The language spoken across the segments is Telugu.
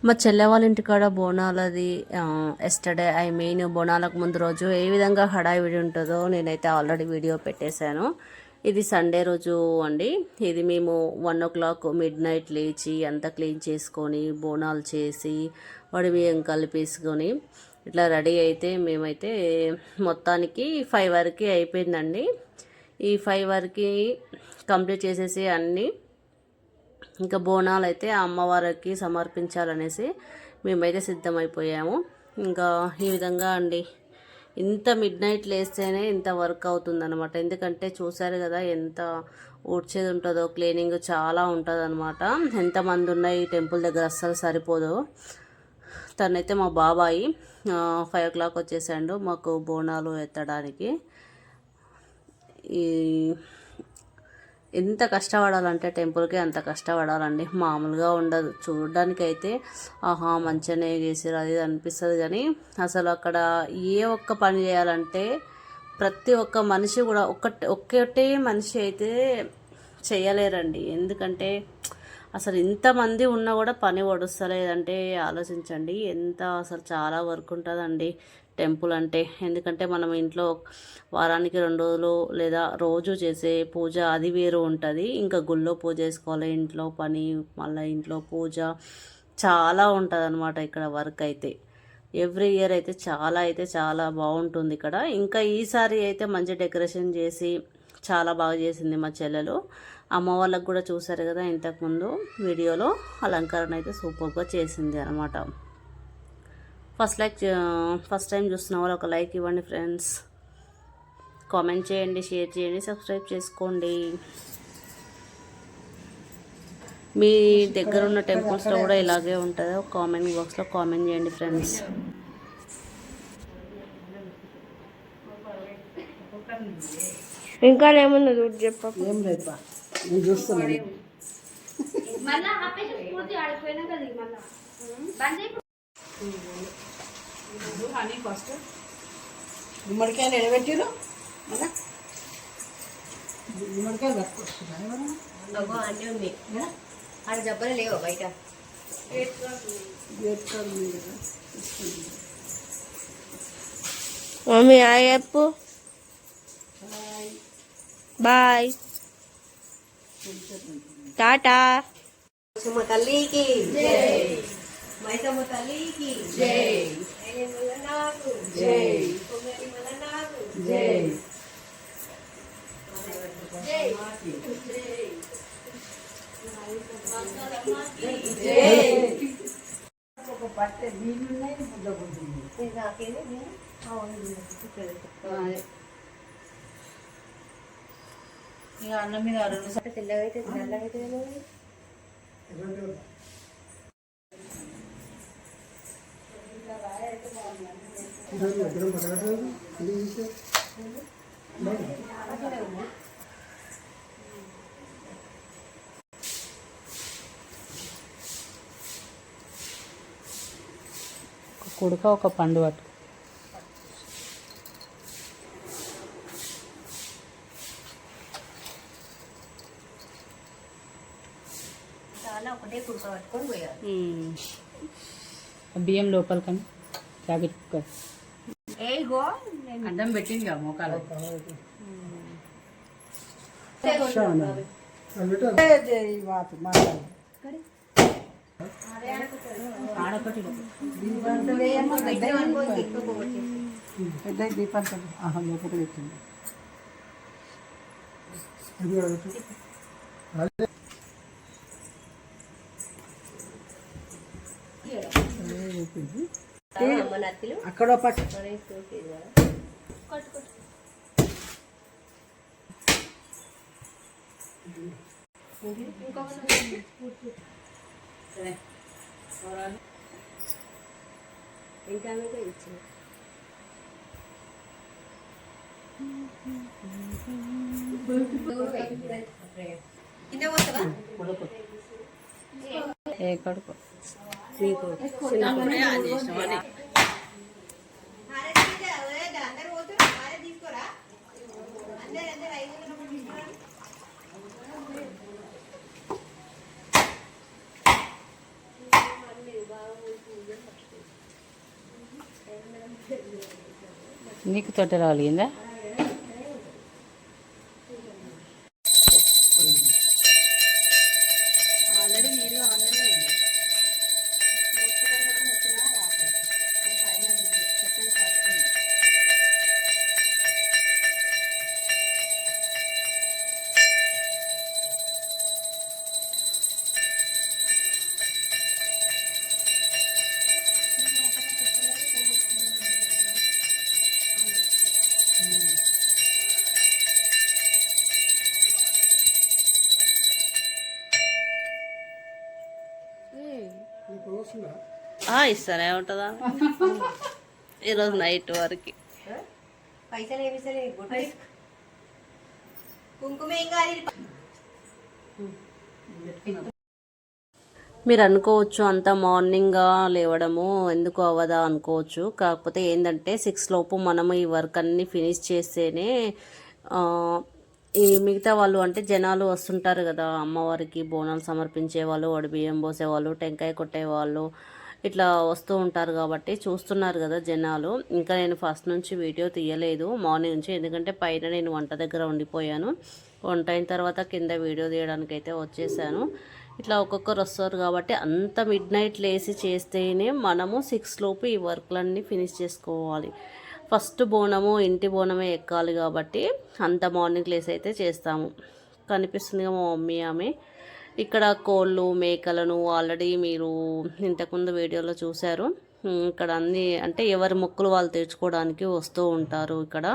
మా చెల్లె వాళ్ళ ఇంటికాడ బోనాలది ఎస్టర్డే బోనాలకు ముందు రోజు ఏ విధంగా హడావిడి ఉంటుందో నేనైతే ఆల్రెడీ వీడియో పెట్టేశాను. ఇది సండే రోజు అండి. ఇది మేము 1 o'clock midnight లేచి అంతా క్లీన్ చేసుకొని బోనాలు చేసి వడిబియ్యం కలిపేసుకొని ఇట్లా రెడీ అయితే మేమైతే మొత్తానికి 5 వరకు అయిపోయిందండి. ఈ 5 వరకు కంప్లీట్ చేసేసి అన్నీ ఇంకా బోనాలు అయితే అమ్మవారికి సమర్పించాలనేసి మేమైతే సిద్ధమైపోయాము. ఇంకా ఈ విధంగా అండి, ఇంత మిడ్-నైట్ లేస్తేనే ఇంత వర్క్ అవుతుందన్నమాట. ఎందుకంటే చూసారు కదా ఎంత ఊడ్చేది ఉంటుందో, క్లీనింగ్ చాలా ఉంటుంది అనమాట. ఎంతమంది ఉన్నాయి ఈ టెంపుల్ దగ్గర అస్సలు సరిపోదు. తనైతే మా బాబాయి 5 o'clock వచ్చేసాడు మాకు బోనాలు ఎత్తడానికి. ఈ ఎంత కష్టపడాలంటే టెంపుల్కి అంత కష్టపడాలండి, మామూలుగా ఉండదు. చూడడానికి అయితే ఆహా మంచిగానే చేసారు అది అనిపిస్తుంది, కానీ అసలు అక్కడ ఏ ఒక్క పని చేయాలంటే ప్రతి ఒక్క మనిషి కూడా ఒక్కటే మనిషి అయితే చేయలేరండి. ఎందుకంటే అసలు ఇంతమంది ఉన్నా కూడా పని ఒడుస్తలేదంటే ఆలోచించండి. ఎంత అసలు చాలా వర్క్ ఉంటుందండి టెంపుల్ అంటే. ఎందుకంటే మనం ఇంట్లో వారానికి 2 రోజులు లేదా రోజు చేసే పూజ అది వేరు ఉంటుంది. ఇంకా గుళ్ళో పూజ చేసుకోవాలి, ఇంట్లో పని, మళ్ళీ ఇంట్లో పూజ చాలా ఉంటుంది అనమాట ఇక్కడ వర్క్ అయితే. ఎవ్రీ ఇయర్ అయితే చాలా బాగుంటుంది ఇక్కడ. ఇంకా ఈసారి అయితే మంచి డెకరేషన్ చేసి చాలా బాగా చేసింది మా చెల్లెలు. అమ్మ వాళ్ళకు కూడా చూసారు కదా ఇంతకుముందు వీడియోలో, అలంకరణ అయితే సూపర్గా చేసింది అనమాట. ఫస్ట్ టైం చూస్తున్న వాళ్ళు ఒక లైక్ ఇవ్వండి ఫ్రెండ్స్, కామెంట్ చేయండి, షేర్ చేయండి, సబ్స్క్రైబ్ చేసుకోండి. మీ దగ్గర ఉన్న టెంపుల్స్లో కూడా ఇలాగే ఉంటుందో కామెంట్ బాక్స్లో కామెంట్ చేయండి ఫ్రెండ్స్. ఇంకా ఏమన్నా చూడు చెప్ప. ఏం లేదు బా, నేను చూస్తున్నాను. ఫస్ట్ గుమ్మడికాయలు ఎడబెట్టిరు, మళ్ళా గుమ్మడికాయలు కట్టుకొస్తున్నారు అన్నీ ఉన్నాయి ఆడ జబ్బలు లేవు బయట. మమ్మీ హాయ్ చెప్పు. బాయ్, టాటా. సుమ తల్లికి జై, మైసమ్మ తల్లికి జై, నాకు జై, కొమ్మరి నాకు జై, జై జై. ఒక పట్టె నీళ్ళు ఉన్నాయి, ముద్ద ఉంటుంది. ఇక అన్నం మీద తెల్లగా అయితే నల్లగా అయితే కుడక ఒక పండు పట్టు. ఒకటే కుడక పట్టుకొని పోయారు. బియ్యం లోపల కానీ జాకెట్ కుక్కర్ ఏగో అడ్డం పెట్టింది కదా మోకాలు. పెద్ద దీపంతో లోపల పెట్టింది. అక్కడ ఇంకా ఇచ్చిన ఏ కడుపు మీకు నీకు తొట్టెలు కలిగిందా? ఆల్రెడీ మీరు ఆన్లైన్లో ఉంది. ఇస్తానే ఉంటుందా ఈరోజు నైట్ వరకు. పైసలు ఏమి సరే కుంకుమ ఏం కాదు. మీరు అనుకోవచ్చు అంత మార్నింగ్గా లేవడము ఎందుకు అవ్వదా అనుకోవచ్చు. కాకపోతే ఏంటంటే 6 లోపు మనము ఈ వర్క్ అన్నీ ఫినిష్ చేస్తేనే ఈ మిగతా వాళ్ళు అంటే జనాలు వస్తుంటారు కదా, అమ్మవారికి బోనాలు సమర్పించే వాళ్ళు, వడిబియ్యం పోసేవాళ్ళు, టెంకాయ కొట్టేవాళ్ళు ఇట్లా వస్తూ ఉంటారు. కాబట్టి చూస్తున్నారు కదా జనాలు. ఇంకా నేను ఫస్ట్ నుంచి వీడియో తీయలేదు మార్నింగ్ నుంచి, ఎందుకంటే పైన నేను వంట దగ్గర ఉండిపోయాను. వంట అయిన తర్వాత కింద వీడియో తీయడానికి అయితే వచ్చేసాను. ఇట్లా ఒక్కొక్కరు వస్తారు కాబట్టి అంత మిడ్ నైట్ లేసి చేస్తేనే మనము 6 లోపు ఈ వర్క్లన్నీ ఫినిష్ చేసుకోవాలి. ఫస్ట్ బోనము ఇంటి బోనమే ఎక్కాలి కాబట్టి అంత మార్నింగ్ లేసి అయితే చేస్తాము. కనిపిస్తుంది మా మమ్మీ ఆమె ఇక్కడ కోళ్ళు మేకలను ఆల్రెడీ మీరు ఇంతకుముందు వీడియోలో చూశారు. ఇక్కడ అన్నీ అంటే ఎవరి మొక్కులు వాళ్ళు తీర్చుకోవడానికి వస్తూ ఉంటారు. ఇక్కడ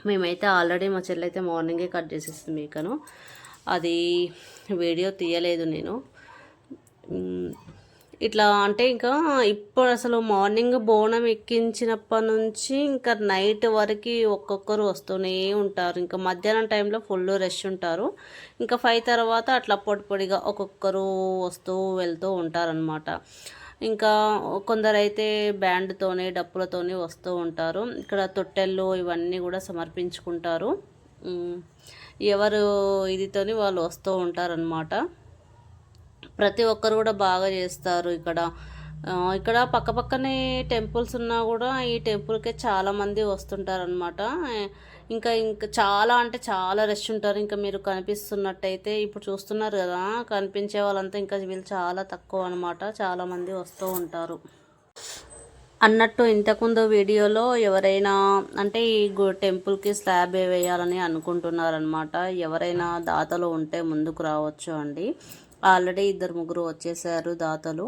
మేమైతే ఆల్రెడీ మా చెల్లి అయితే మార్నింగే కట్ చేసేస్తుంది మేకను. అది వీడియో తీయలేదు నేను. ఇట్లా అంటే ఇంకా ఇప్పుడు అసలు మార్నింగ్ బోనం ఎక్కించినప్పటి నుంచి ఇంకా నైట్ వరకు ఒక్కొక్కరు వస్తూనే ఉంటారు. ఇంకా మధ్యాహ్నం టైంలో ఫుల్ రష్ ఉంటారు. ఇంకా 5 తర్వాత అట్లా పొడిగా ఒక్కొక్కరు వస్తూ వెళ్తూ ఉంటారనమాట. ఇంకా కొందరైతే బ్యాండ్తోని డప్పులతోని వస్తూ ఉంటారు. ఇక్కడ తొట్టెళ్ళు ఇవన్నీ కూడా సమర్పించుకుంటారు. ఎవరు ఇదితోని వాళ్ళు వస్తూ ఉంటారనమాట. ప్రతి ఒక్కరు కూడా బాగా చేస్తారు ఇక్కడ. ఇక్కడ పక్కనే టెంపుల్స్ ఉన్నా కూడా ఈ టెంపుల్కే చాలామంది వస్తుంటారనమాట. ఇంకా చాలా అంటే చాలా రష్ ఉంటారు. ఇంకా మీరు కనిపిస్తున్నట్టయితే ఇప్పుడు చూస్తున్నారు కదా, కనిపించే వాళ్ళంతా ఇంకా వీళ్ళు చాలా తక్కువ అనమాట. చాలామంది వస్తూ ఉంటారు. అన్నట్టు ఇంతకుముందు వీడియోలో ఎవరైనా అంటే ఈ టెంపుల్కి స్లాబ్ వేయాలని అనుకుంటున్నారనమాట. ఎవరైనా దాతలు ఉంటే ముందుకు రావచ్చు అండి. ఆల్రెడీ 2-3 వచ్చేసారు దాతలు.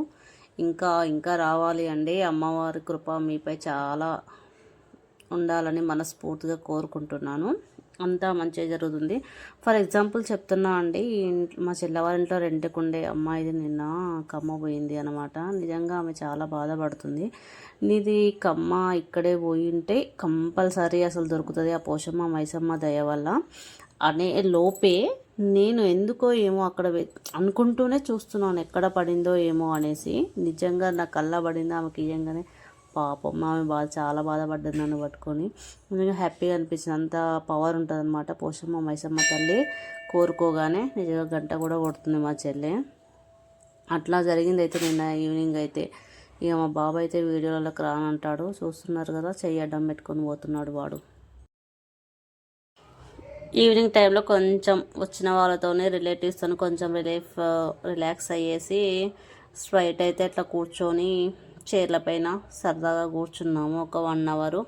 ఇంకా రావాలి అండి. అమ్మవారి కృప మీపై చాలా ఉండాలని మనస్ఫూర్తిగా కోరుకుంటున్నాను. అంతా మంచిగా జరుగుతుంది. ఫర్ ఎగ్జాంపుల్ చెప్తున్నా అండి, మా చెల్లవారింట్లో రెంట్కుండే అమ్మాయిది నిన్న కమ్మ పోయింది అనమాట. నిజంగా ఆమె చాలా బాధపడుతుంది. నీది కమ్మ ఇక్కడే పోయి ఉంటే కంపల్సరీ అసలు దొరుకుతుంది ఆ పోషమ్మ మైసమ్మ దయ వల్ల అనే లోపే నేను ఎందుకో ఏమో అక్కడ అనుకుంటూనే చూస్తున్నాను ఎక్కడ పడిందో ఏమో అనేసి. నిజంగా నా కళ్ళ పడింది ఆమెకి ఇయ్యంగానే. పాపం ఆమె చాలా బాధపడ్డది నన్ను పట్టుకొని. నిజంగా హ్యాపీగా అనిపించింది. అంత పవర్ ఉంటుంది అనమాట పోషమ్మ మైసమ్మ తల్లి. కోరుకోగానే నిజంగా గంట కూడా కొడుతుంది మా చెల్లె. అట్లా జరిగింది అయితే నిన్న ఈవినింగ్ అయితే. ఇక మా బాబు అయితే వీడియోలకు రానంటాడు. చూస్తున్నారు కదా, చెయ్యి అడ్డం పెట్టుకొని పోతున్నాడు వాడు. ఈవినింగ్ టైంలో కొంచెం వచ్చిన వాళ్ళతోనే రిలేటివ్స్తో కొంచెం రిలాక్స్ అయ్యేసి స్ట్రైట్ అయితే అట్లా కూర్చొని చైర్ల పైన సరదాగా కూర్చున్నాము ఒక 1 అవర్.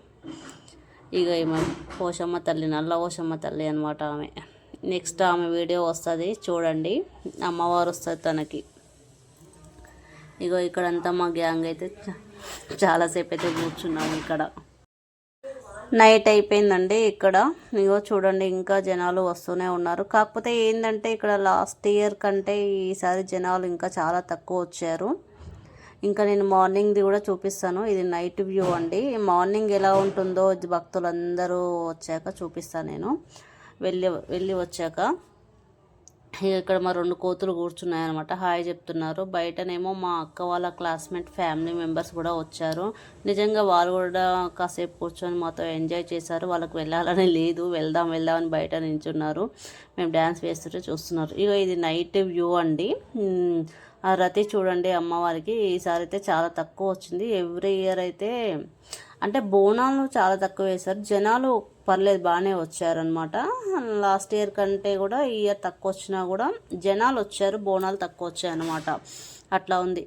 ఇక ఏమో పోషమ్మ తల్లి, నల్ల పోషమ్మ తల్లి అనమాట ఆమె. నెక్స్ట్ ఆమె వీడియో వస్తుంది చూడండి. అమ్మవారు వస్తుంది తనకి. ఇగో ఇక్కడంతా మా గ్యాంగ్ అయితే చాలాసేపు అయితే కూర్చున్నాము. ఇక్కడ నైట్ అయిపోయిందండి. ఇక్కడ ఇగో చూడండి ఇంకా జనాలు వస్తూనే ఉన్నారు. కాకపోతే ఏంటంటే ఇక్కడ లాస్ట్ ఇయర్ కంటే ఈసారి జనాలు ఇంకా చాలా తక్కువ వచ్చారు. ఇంకా నేను మార్నింగ్ది కూడా చూపిస్తాను. ఇది నైట్ వ్యూ అండి. మార్నింగ్ ఎలా ఉంటుందో భక్తులందరూ వచ్చాక చూపిస్తాను నేను. వెళ్ళి వచ్చాక ఇక్కడ మా 2 కోతులు కూర్చున్నాయి అనమాట. హాయ్ చెప్తున్నారు. బయటనేమో మా అక్క వాళ్ళ క్లాస్మేట్ ఫ్యామిలీ మెంబర్స్ కూడా వచ్చారు. నిజంగా వాళ్ళు కూడా కాసేపు కూర్చొని మాతో ఎంజాయ్ చేశారు. వాళ్ళకి వెళ్ళాలని లేదు, వెళ్దాం అని బయట నించున్నారు. మేము డ్యాన్స్ వేస్తుంటే చూస్తున్నారు. ఇక ఇది నైట్ వ్యూ అండి. ఆ రతి చూడండి అమ్మవారికి ఈసారి అయితే చాలా తక్కువ వచ్చింది. ఎవ్రీ ఇయర్ అయితే అంటే బోనాలు చాలా తక్కువ వేశారు, జనాలు పర్లేదు బాగానే వచ్చారనమాట. లాస్ట్ ఇయర్ కంటే కూడా ఈ ఇయర్ తక్కువ వచ్చినా కూడా జనాలు వచ్చారు, బోనాలు తక్కువ వచ్చాయి అన్నమాట. అట్లా ఉంది.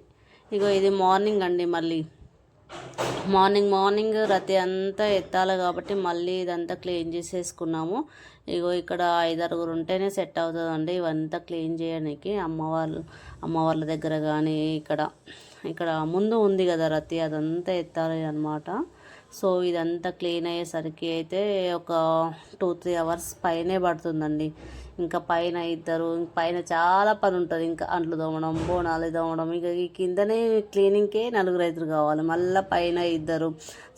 ఇగో ఇది మార్నింగ్ అండి, మళ్ళీ మార్నింగ్ రతి అంతా ఎత్తాలి కాబట్టి మళ్ళీ ఇదంతా క్లీన్ చేసేసుకున్నాము. ఇగో ఇక్కడ 5-6 ఉంటేనే సెట్ అవుతుందండి ఇవంతా క్లీన్ చేయడానికి. అమ్మవార్ల దగ్గర కానీ ఇక్కడ ముందు ఉంది కదా రతి, అదంతా ఎత్తాలి అనమాట. సో ఇదంతా క్లీన్ అయ్యేసరికి అయితే ఒక 2-3 అవర్స్ పైనే పడుతుందండి. ఇంకా పైన పైన చాలా పని ఉంటుంది, ఇంకా అంట్లు తోమడం, బోనాలు తోమడం, ఇక ఈ కిందనే క్లీనింగ్కే 4-5 కావాలి, మళ్ళీ పైన 2.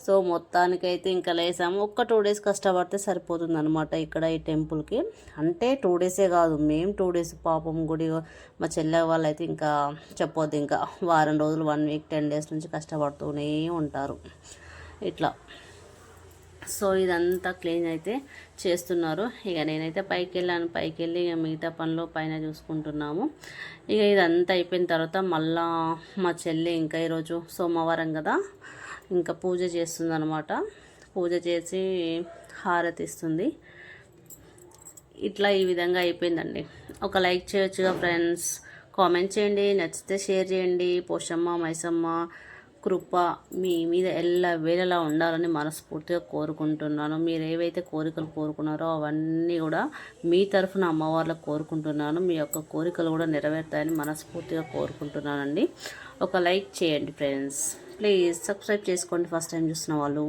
సో మొత్తానికైతే ఇంకా లేసాము. 2 డేస్ కష్టపడితే సరిపోతుంది అనమాట ఇక్కడ ఈ టెంపుల్కి. అంటే 2 డేసే కాదు, మేము 2 డేస్ పాపం గుడి. మా చెల్లె వాళ్ళు అయితే ఇంకా చెప్పొద్దు, ఇంకా వారం రోజులు 1 వీక్ 10 డేస్ నుంచి కష్టపడుతూనే ఉంటారు ఇట్లా. సో ఇదంతా క్లీన్ అయితే చేస్తున్నారు. ఇక నేనైతే పైకి వెళ్ళి ఇక మిగతా పనులు పైన చూసుకుంటున్నాము. ఇక ఇదంతా అయిపోయిన తర్వాత మళ్ళా మా చెల్లి ఇంకా ఈరోజు సోమవారం కదా, ఇంకా పూజ చేస్తుంది అనమాట. పూజ చేసి హారతి ఇస్తుంది. ఇట్లా ఈ విధంగా అయిపోయిందండి. ఒక లైక్ చేయొచ్చుగా ఫ్రెండ్స్, కామెంట్ చేయండి, నచ్చితే షేర్ చేయండి. పోషమ్మ మైసమ్మ కృప మీ మీద వేళలా ఉండాలని మనస్ఫూర్తిగా కోరుకుంటున్నాను. మీరు ఏవైతే కోరికలు కోరుకున్నారో అవన్నీ కూడా మీ తరఫున అమ్మవార్లకు కోరుకుంటున్నాను. మీ యొక్క కోరికలు కూడా నెరవేరుతాయని మనస్ఫూర్తిగా కోరుకుంటున్నానండి. ఒక లైక్ చేయండి ఫ్రెండ్స్, ప్లీజ్ సబ్స్క్రైబ్ చేసుకోండి ఫస్ట్ టైం చూసిన వాళ్ళు.